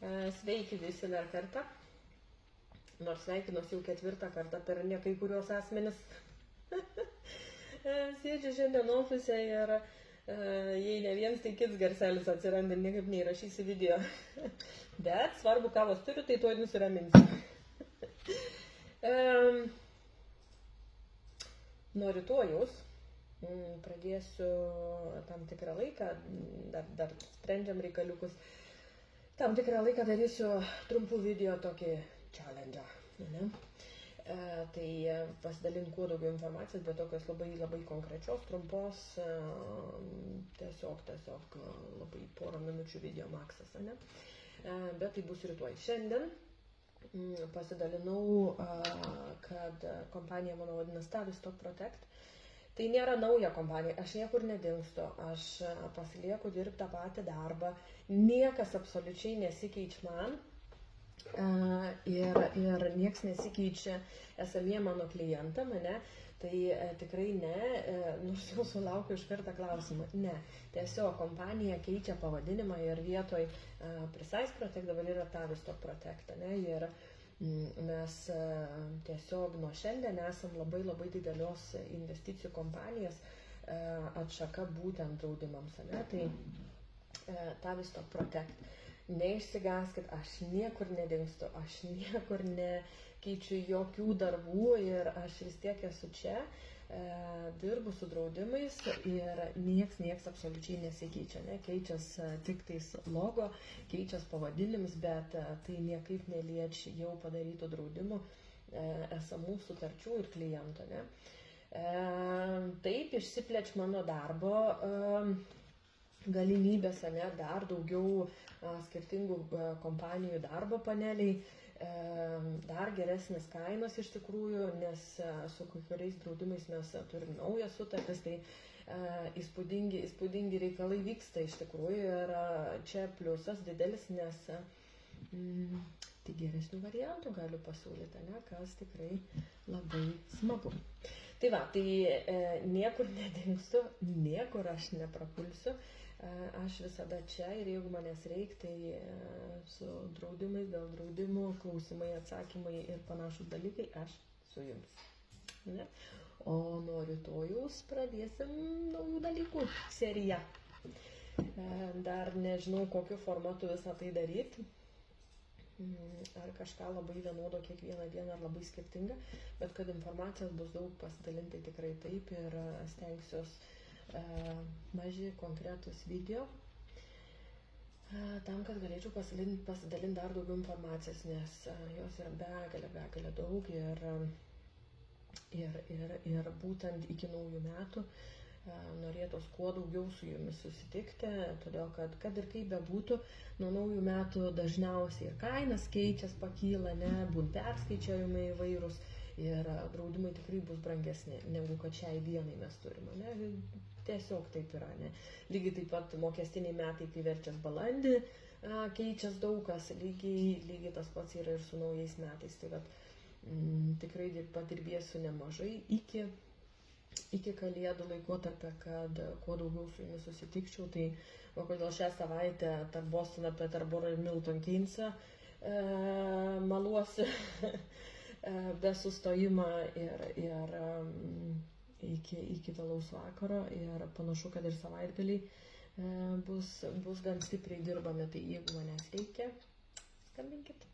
Sveiki visi dar kartą. Nors sveikinuosi jau 4. kartą per ne kai kurios asmenis. Sėdžiu šiandien ofise ir jei ne vienas, tai kits garselis atsiranda, niekaip neįrašysi video. Bet svarbu, kavos turiu, tai tuoj nusiraminsiu. Nuo rytojaus pradėsiu tam tikrą laiką, dar sprendžiam reikaliukus. Tam tikrą laiką darysiu trumpų video tokį challenge. Tai pasidalint kuo daugiau informacijos, bet tokios labai konkrečios, trumpos, tiesiog labai porą minučių video maksas. Bet tai bus rytoj. Šiandien pasidalinau, kad kompanija mano vadinasi Tavistock Protect. Tai nėra nauja kompanija, aš niekur nedingstu, aš pasilieku dirbti tą patį darbą, niekas absoliučiai nesikeičia man ir nieks nesikeičia esamiem mano klientam, ne? Tai tikrai ne, nors jau sulaukiu iš karto klausimą, ne, tiesiog kompanija keičia pavadinimą ir vietoj Precise Protect dabar yra Tavistock Protect, ne? Ir mes tiesiog nuo šiandien esam labai didelios investicijų kompanijos atšaka būtent draudimams, ne? Tai Tavistock Protect. Neišsigaskit, aš niekur nedingstu, aš niekur nekeičiu jokių darbų ir aš vis tiek esu čia, dirbu su draudimais ir nieks absoliučiai nesikeičia, ne? Keičias tik tais logo, keičias pavadinimus, bet tai niekaip neliečia jau padarytų draudimų esamų sutarčių ir klientų, ne? Taip išsiplečia mano darbo galimybės, ne? Dar daugiau skirtingų kompanijų darbo paneliai, dar geresnės kainos iš tikrųjų, nes su kai kuriais draudimais mes turim naujas sutartis, tai įspūdingi reikalai vyksta iš tikrųjų ir čia pliusas didelis, nes tai geresnių variantų galiu pasiūlyti, ne? Kas tikrai labai smagu. Tai va, tai niekur nedingstu, niekur aš neprapulsiu. Aš visada čia ir jeigu manęs reikia, tai su draudimais, dėl draudimų, klausimai, atsakymai ir panašus dalykai, aš su jums. Ne? O nuo rytojaus pradėsim naujų dalykų seriją. Dar nežinau, kokiu formatu visą tai daryti. Ar kažką labai vienodo kiekvieną dieną, ar labai skirtinga, bet kad informacijos bus daug pasidalinti tikrai taip ir stengsiuos maži konkretus video tam, kad galėčiau pasidalinti dar daugiau informacijos, nes jos yra begalė daug ir būtent iki naujų metų norėtos kuo daugiau su jumis susitikti, todėl kad ir kaip bebūtų, nuo naujų metų dažniausiai ir kainas keičias, pakyla, ne, būtent perskaičiavimai įvairūs ir draudimai tikrai bus brangesni negu kad šiai dienai mes turime, ne? Tiesiog taip yra, ne? Lygiai taip pat mokestiniai metai, kai verčias balandį, keičias daug kas, lygiai tas pats yra ir su naujais metais, tai vat, tikrai padirbėsiu nemažai iki kalėdų laikotarpio, kad kuo daugiau su jumis susitikčiau, tai o kodėl šią savaitę tarp Bostono, Peterboro ir Milton Keynes'o maluosi be sustojimo ir iki vėlaus vakaro ir panašu, kad ir savaitgaliai bus gan stipriai dirbami, tai jeigu manęs reikia, skambinkit.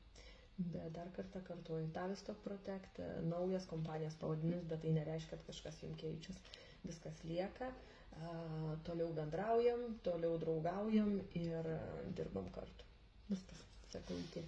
Bet dar kartą kartuoju, Tavistock Protect, naujas kompanijos pavadinimas, bet tai nereiškia, kad kažkas jums keičias. Viskas lieka, toliau bendraujam, toliau draugaujam ir dirbam kartu. Viskas, sakau iki.